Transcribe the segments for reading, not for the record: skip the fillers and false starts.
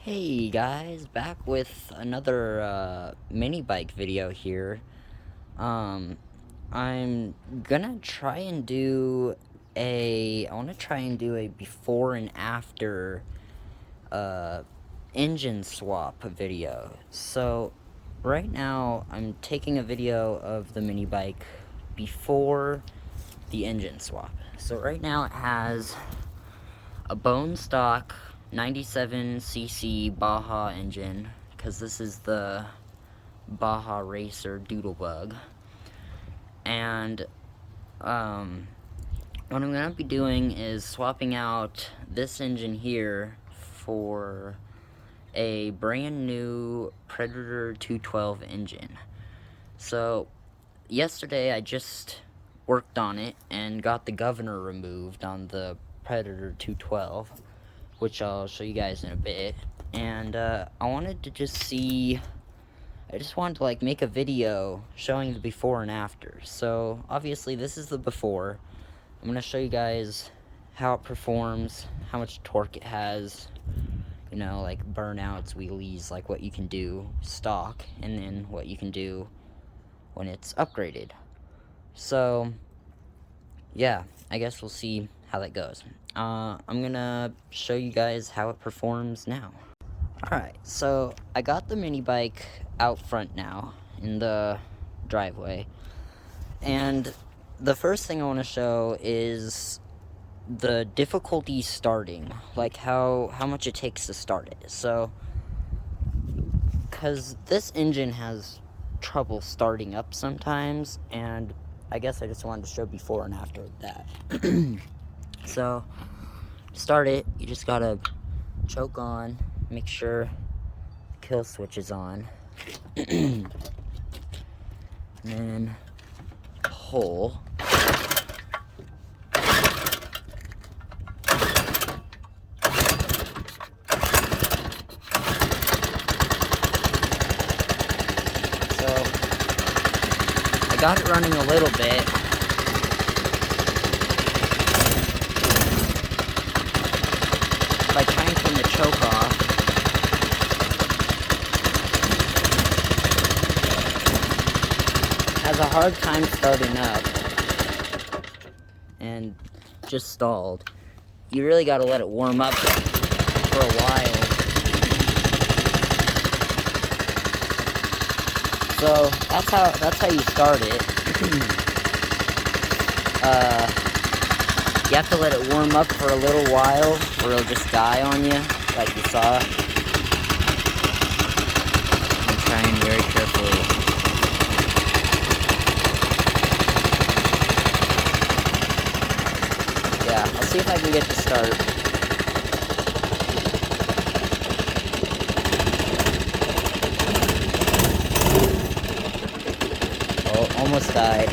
Hey guys, back with another mini bike video here. I'm gonna try and do I want to try and do a before and after engine swap video. So right now I'm taking a video of the mini bike before the engine swap. So right now it has a bone stock 97cc Baja engine, because this is the Baja Racer doodlebug. And what I'm going to be doing is swapping out this engine here for a brand new Predator 212 engine. So yesterday I just worked on it and got the governor removed on the Predator 212, which I'll show you guys in a bit. And I wanted to I just wanted to like make a video showing the before and after. So obviously this is the before. I'm gonna show you guys how it performs, how much torque it has, you know, like burnouts, wheelies, like what you can do stock, and then what you can do when it's upgraded. So yeah, I guess we'll see how that goes. I'm gonna show you guys how it performs now. Alright, so I got the mini bike out front now in the driveway, and the first thing I want to show is the difficulty starting, like how much it takes to start it. So, because this engine has trouble starting up sometimes, and I guess I just wanted to show before and after that. So, to start it, you just gotta choke on, make sure the kill switch is on, and then pull. So, I got it running a little bit. By cranking the choke off. Has a hard time starting up. And just stalled. You really gotta let it warm up for a while. So that's how you start it. You have to let it warm up for a little while, or it'll just die on you, like you saw. I'm trying very carefully. Yeah, I'll see if I can get to start. Oh, almost died.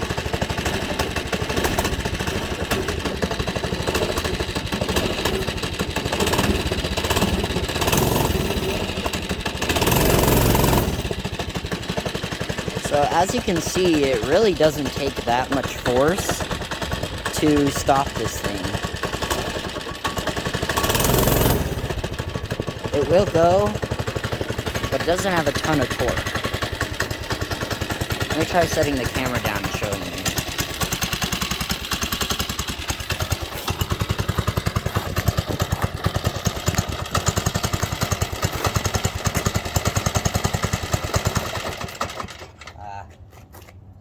So as you can see, it really doesn't take that much force to stop this thing. It will go, but it doesn't have a ton of torque. Let me try setting the camera down and showing you.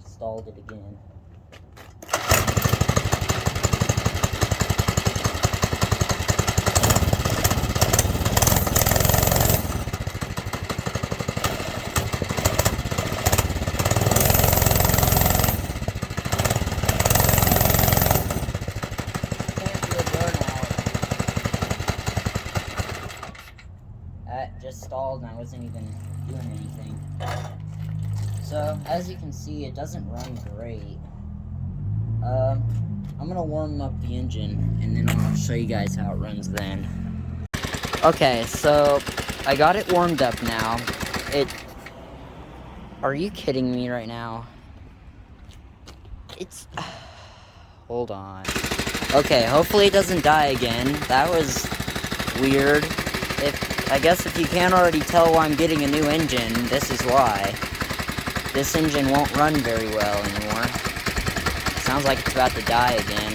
Stalled it again. That just stalled and I wasn't even doing anything. So, as you can see, it doesn't run great. I'm gonna warm up the engine, and then I'll show you guys how it runs then. Okay, so, I got it warmed up now. Are you kidding me right now? Hold on. Okay, hopefully it doesn't die again. That was weird. I guess if you can't already tell why I'm getting a new engine, this is why. This engine won't run very well anymore. Sounds like it's about to die again.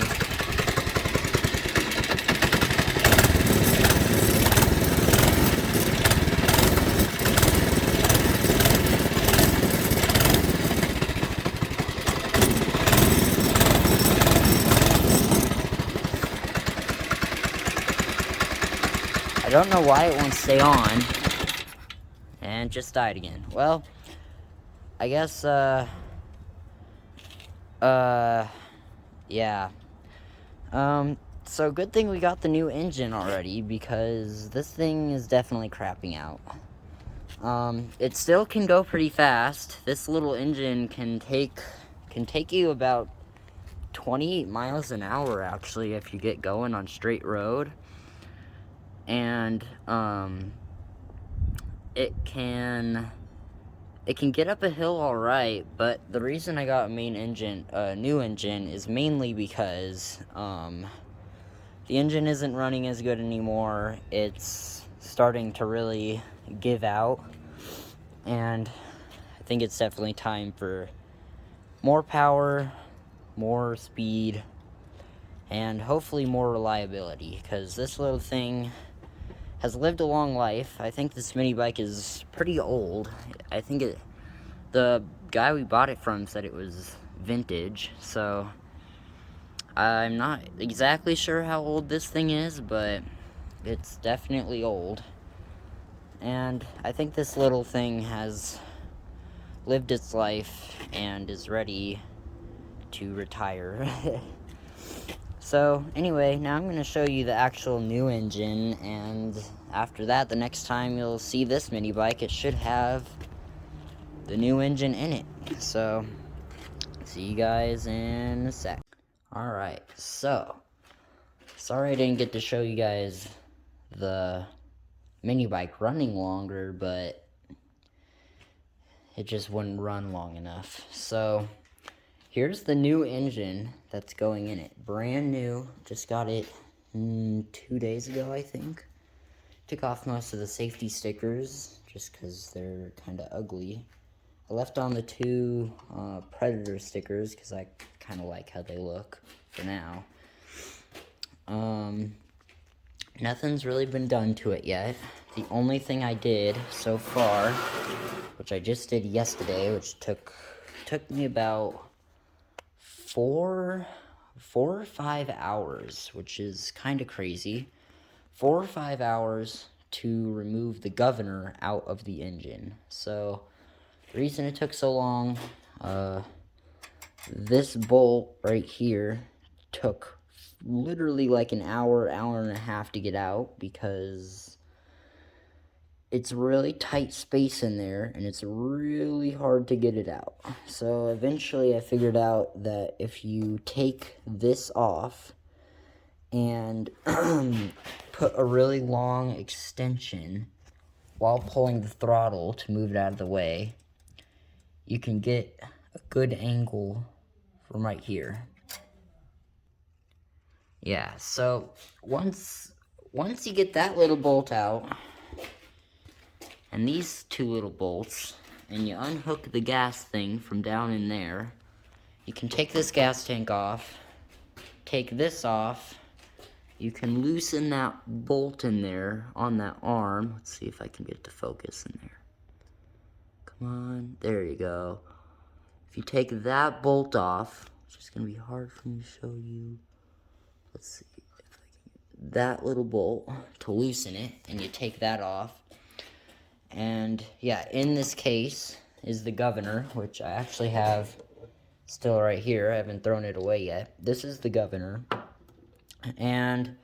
I don't know why it won't stay on. And just died again. Well, I guess, yeah. So good thing we got the new engine already, because this thing is definitely crapping out. It still can go pretty fast. This little engine can take you about 28 miles an hour, actually, if you get going on straight road. And, it can get up a hill alright, but the reason I got a new engine is mainly because, the engine isn't running as good anymore. It's starting to really give out, and I think it's definitely time for more power, more speed, and hopefully more reliability, because this little thing has lived a long life. I think this mini bike is pretty old. I think the guy we bought it from said it was vintage, so I'm not exactly sure how old this thing is, but it's definitely old. And I think this little thing has lived its life and is ready to retire. So, anyway, now I'm going to show you the actual new engine, and after that, the next time you'll see this mini bike, it should have the new engine in it. So, see you guys in a sec. Alright, so, sorry I didn't get to show you guys the mini bike running longer, but it just wouldn't run long enough. So, here's the new engine that's going in it. Brand new. Just got it 2 days ago, I think. Took off most of the safety stickers just because they're kind of ugly. I left on the 2 Predator stickers because I kind of like how they look for now. Nothing's really been done to it yet. The only thing I did so far, which I just did yesterday, which took me about 4 or 5 hours, which is kind of crazy. 4 or 5 hours to remove the governor out of the engine. So, the reason it took so long, this bolt right here took literally like an hour and a half to get out, because it's really tight space in there, and it's really hard to get it out. So eventually I figured out that if you take this off and put a really long extension while pulling the throttle to move it out of the way, you can get a good angle from right here. Yeah, so once you get that little bolt out, and these 2 little bolts, and you unhook the gas thing from down in there, you can take this gas tank off, take this off, you can loosen that bolt in there on that arm. Let's see if I can get it to focus in there. Come on, there you go. If you take that bolt off, it's just going to be hard for me to show you. Let's see if I can get that little bolt to loosen it, and you take that off. And yeah, in this case is the governor, which I actually have still right here. I haven't thrown it away yet. This is the governor. And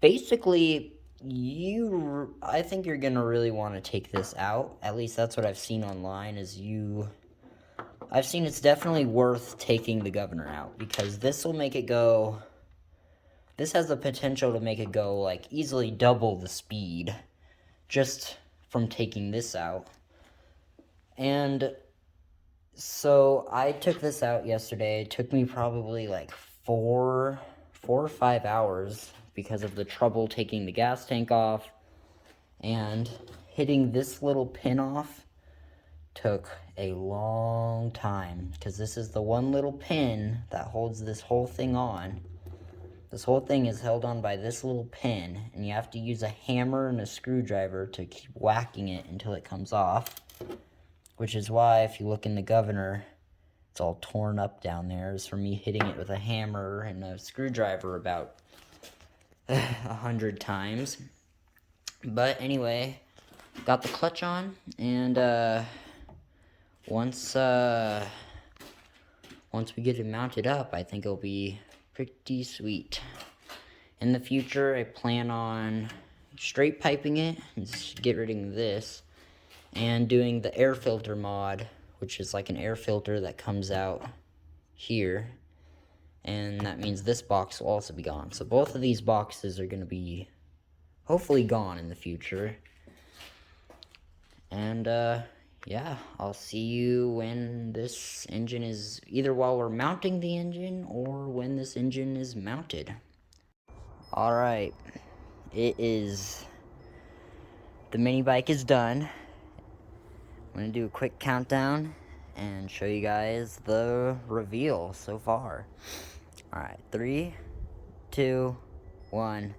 basically, I think you're going to really want to take this out. At least that's what I've seen online, I've seen it's definitely worth taking the governor out, because this will make it go, this has the potential to make it go like easily double the speed just from taking this out. And so I took this out yesterday. It took me probably like 4 or 5 hours because of the trouble taking the gas tank off And hitting this little pin off took a long time, because this is the one little pin that holds this whole thing on. This whole thing is held on by this little pin, and you have to use a hammer and a screwdriver to keep whacking it until it comes off. Which is why, if you look in the governor, it's all torn up down there. It's from me hitting it with a hammer and a screwdriver about 100 times. But anyway, got the clutch on, and once we get it mounted up, I think it'll be pretty sweet. In the future, I plan on straight piping it and just get rid of this, and doing the air filter mod, which is like an air filter that comes out here, and that means this box will also be gone. So both of these boxes are going to be hopefully gone in the future. And yeah, I'll see you when this engine is, either while we're mounting the engine or when this engine is mounted. Alright, the mini bike is done. I'm gonna do a quick countdown and show you guys the reveal so far. Alright, 3, 2, 1,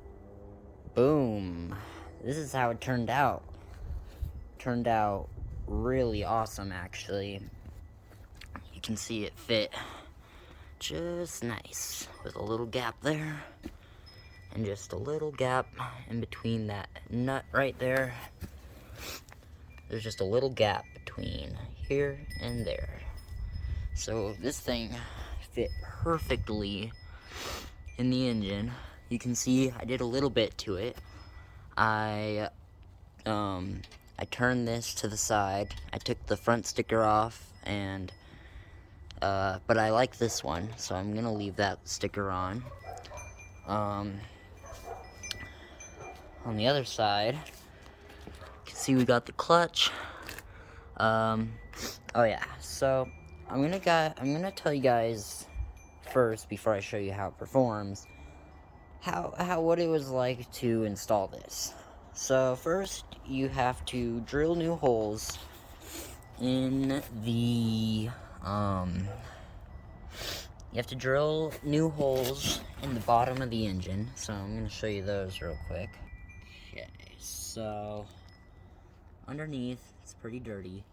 boom. This is how it turned out. Turned out really awesome, actually. You can see it fit just nice, with a little gap there, and just a little gap in between that nut right there. There's just a little gap between here and there. So this thing fit perfectly in the engine. You can see I did a little bit to it. I turned this to the side. I took the front sticker off, and but I like this one, so I'm gonna leave that sticker on. On the other side, you can see we got the clutch. Oh yeah, so I'm gonna tell you guys first, before I show you how it performs, what it was like to install this. So first, you have to drill new holes in the you have to drill new holes in the bottom of the engine. So I'm gonna show you those real quick. Okay, so underneath it's pretty dirty,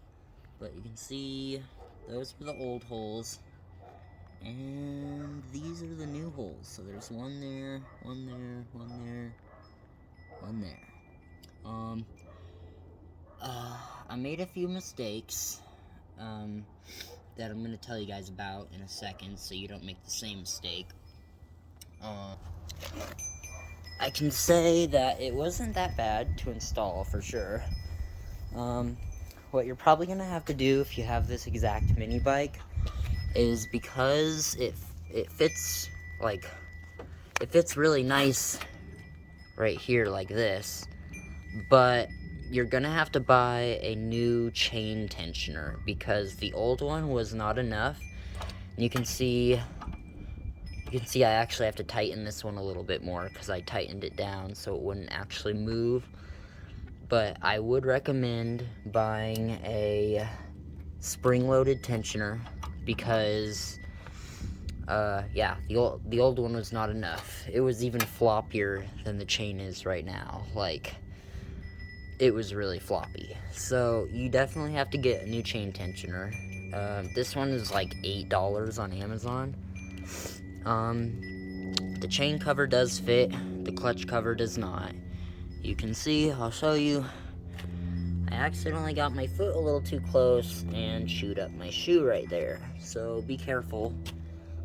but you can see those are the old holes, and these are the new holes. So there's one there, one there, one there, one there. I made a few mistakes, that I'm gonna tell you guys about in a second, so you don't make the same mistake. I can say that it wasn't that bad to install, for sure. What you're probably gonna have to do if you have this exact mini bike is, because it fits, like, it fits really nice right here like this, but you're gonna have to buy a new chain tensioner, because the old one was not enough. And you can see I actually have to tighten this one a little bit more, because I tightened it down so it wouldn't actually move. But I would recommend buying a spring-loaded tensioner, because yeah, the old one was not enough. It was even floppier than the chain is right now. Like, it was really floppy. So you definitely have to get a new chain tensioner. This one is like $8 on Amazon. The chain cover does fit, the clutch cover does not. You can see, I'll show you, I accidentally got my foot a little too close and chewed up my shoe right there. So be careful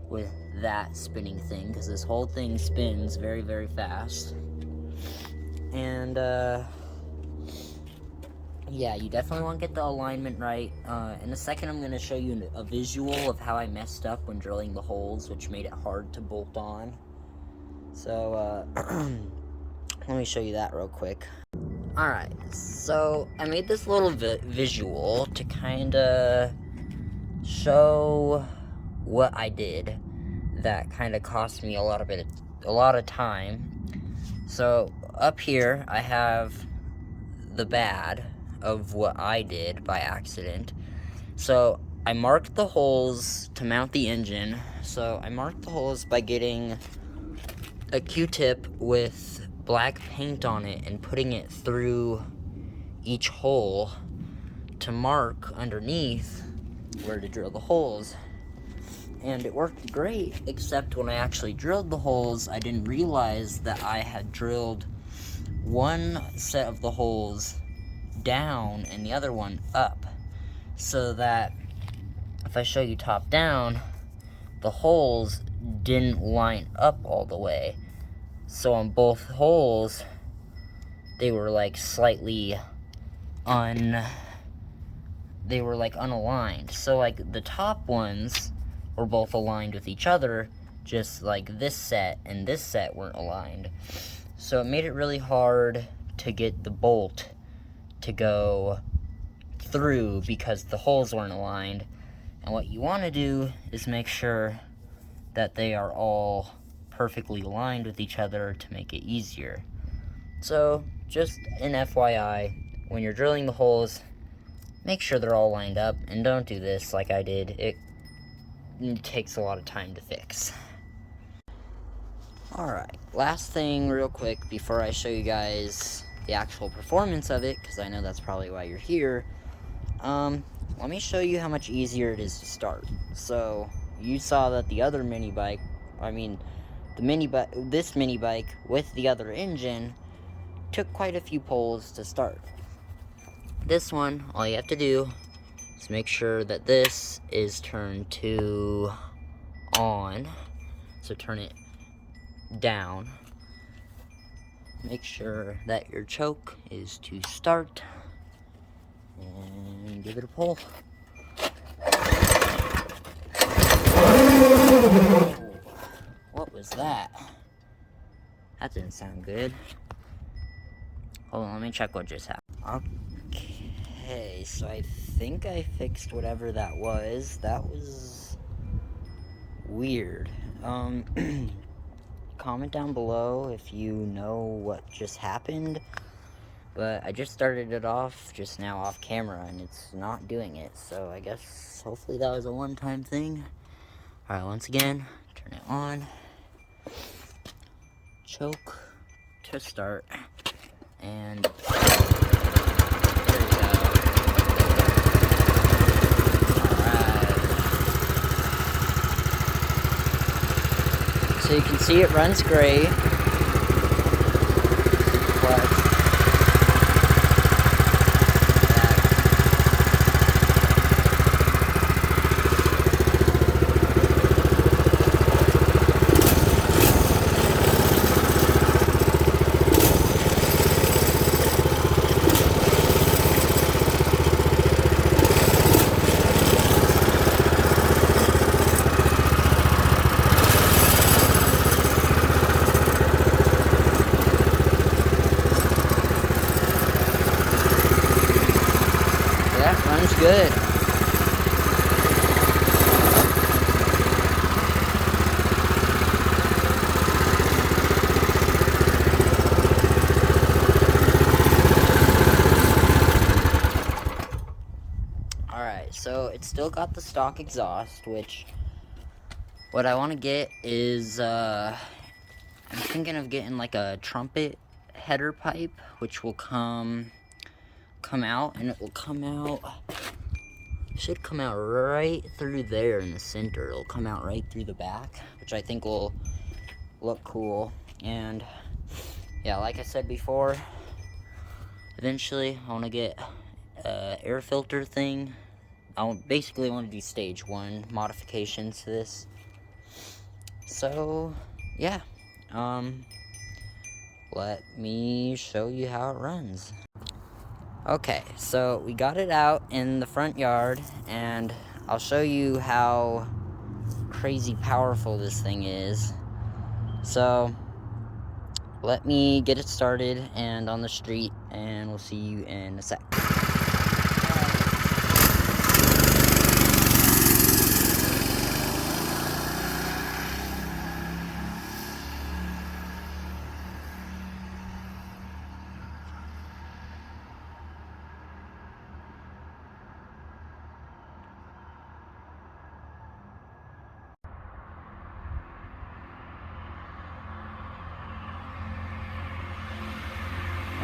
with that spinning thing, because this whole thing spins very, very fast. And yeah, you definitely want to get the alignment right. In a second, I'm going to show you a visual of how I messed up when drilling the holes, which made it hard to bolt on. So, let me show you that real quick. Alright, so I made this little visual to kind of show what I did that kind of cost me a lot of time. So up here I have the bad of what I did by accident. So I marked the holes to mount the engine. So I marked the holes by getting a Q-tip with black paint on it and putting it through each hole to mark underneath where to drill the holes. And it worked great, except when I actually drilled the holes, I didn't realize that I had drilled one set of the holes down and the other one up, so that if I show you top down, the holes didn't line up all the way. So on both holes, they were like slightly unaligned. So like the top ones were both aligned with each other, just like this set and this set weren't aligned. So it made it really hard to get the bolt to go through because the holes weren't aligned. And what you want to do is make sure that they are all perfectly aligned with each other to make it easier. So just an FYI, when you're drilling the holes, make sure they're all lined up, and don't do this like I did. It takes a lot of time to fix. Alright, last thing real quick before I show you guys the actual performance of it, because I know that's probably why you're here. Let me show you how much easier it is to start. So, you saw that the other mini bike, this mini bike with the other engine took quite a few pulls to start. This one, all you have to do is make sure that this is turned to on. So turn it down. Make sure that your choke is to start. And give it a pull. What was that? That didn't sound good. Hold on, let me check what just happened. Okay, so I think I fixed whatever that was. That was weird. Comment down below if you know what just happened. But I just started it off just now off camera and it's not doing it. So I guess hopefully that was a one-time thing. Alright, once again, turn it on. Choke to start. And there we go. Alright. So you can see it runs great. But runs good. Alright, so it's still got the stock exhaust, which what I want to get is I'm thinking of getting like a trumpet header pipe, which will come out, and it will should come out right through there in the center. It'll come out right through the back, which I think will look cool. And yeah, like I said before, eventually I want to get a air filter thing. I basically want to do stage 1 modifications to this. So yeah, let me show you how it runs. Okay, so we got it out in the front yard, and I'll show you how crazy powerful this thing is. So, let me get it started and on the street, and we'll see you in a sec.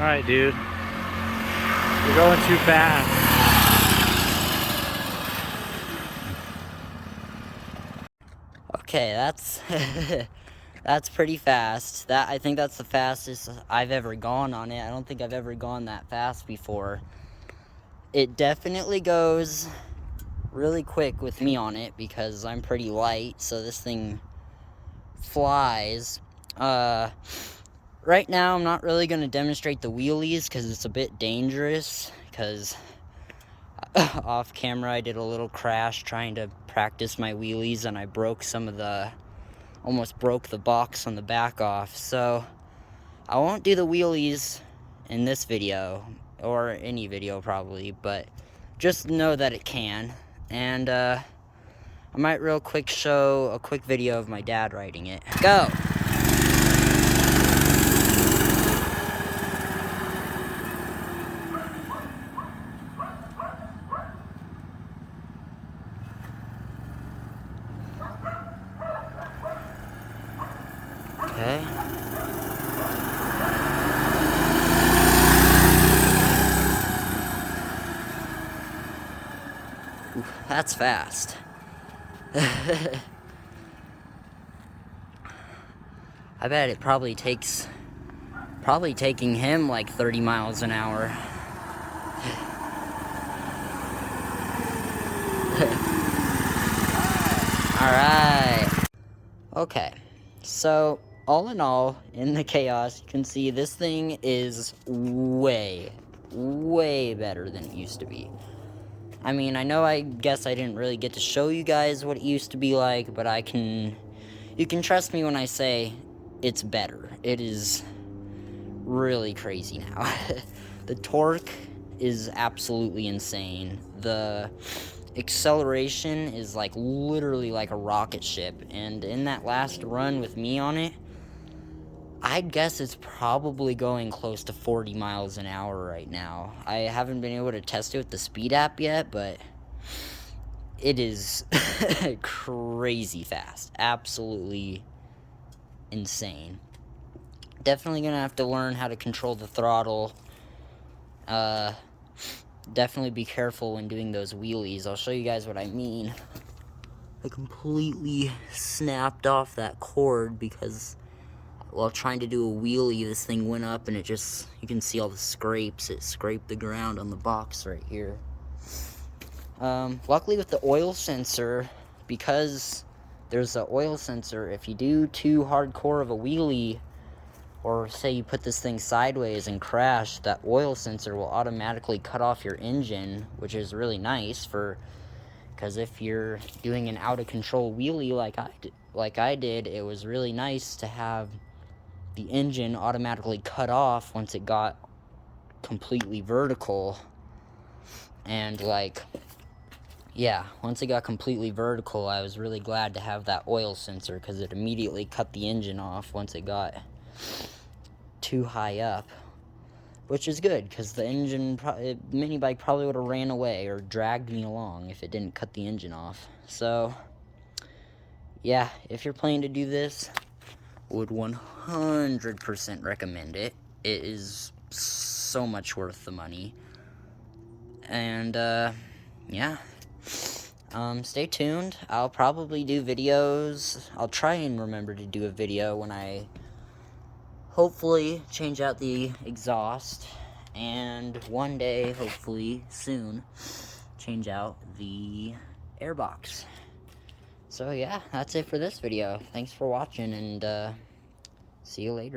Alright, dude. You're going too fast. Okay, that's that's pretty fast. I think that's the fastest I've ever gone on it. I don't think I've ever gone that fast before. It definitely goes really quick with me on it because I'm pretty light, so this thing flies. Right now I'm not really going to demonstrate the wheelies because it's a bit dangerous, because off camera I did a little crash trying to practice my wheelies and I broke almost broke the box on the back off. So I won't do the wheelies in this video, or any video probably, but just know that it can. And I might real quick show a quick video of my dad riding it. Go! Okay. Ooh, that's fast. I bet it probably taking him like 30 miles an hour. Alright. Okay. So, all in all, in the chaos, you can see this thing is way, way better than it used to be. I mean, I guess I didn't really get to show you guys what it used to be like, but you can trust me when I say it's better. It is really crazy now. The torque is absolutely insane. The acceleration is like literally like a rocket ship, and in that last run with me on it, I'd guess it's probably going close to 40 miles an hour right now. I haven't been able to test it with the speed app yet, but it is crazy fast. Absolutely insane. Definitely gonna have to learn how to control the throttle. Definitely be careful when doing those wheelies. I'll show you guys what I mean. I completely snapped off that cord because while trying to do a wheelie, this thing went up and you can see all the scrapes. It scraped the ground on the box right here. Luckily with the oil sensor, because there's an oil sensor, if you do too hardcore of a wheelie, or say you put this thing sideways and crash, that oil sensor will automatically cut off your engine, which is really nice because if you're doing an out of control wheelie like I did, it was really nice to have the engine automatically cut off once it got completely vertical. And once it got completely vertical, I was really glad to have that oil sensor because it immediately cut the engine off once it got too high up, which is good because the mini bike probably would have ran away or dragged me along if it didn't cut the engine off. So yeah, if you're planning to do this, would 100% recommend it. It is so much worth the money. And yeah, stay tuned. I'll probably do videos. I'll try and remember to do a video when I hopefully change out the exhaust, and one day, hopefully soon, change out the airbox. So yeah, that's it for this video. Thanks for watching, and see you later.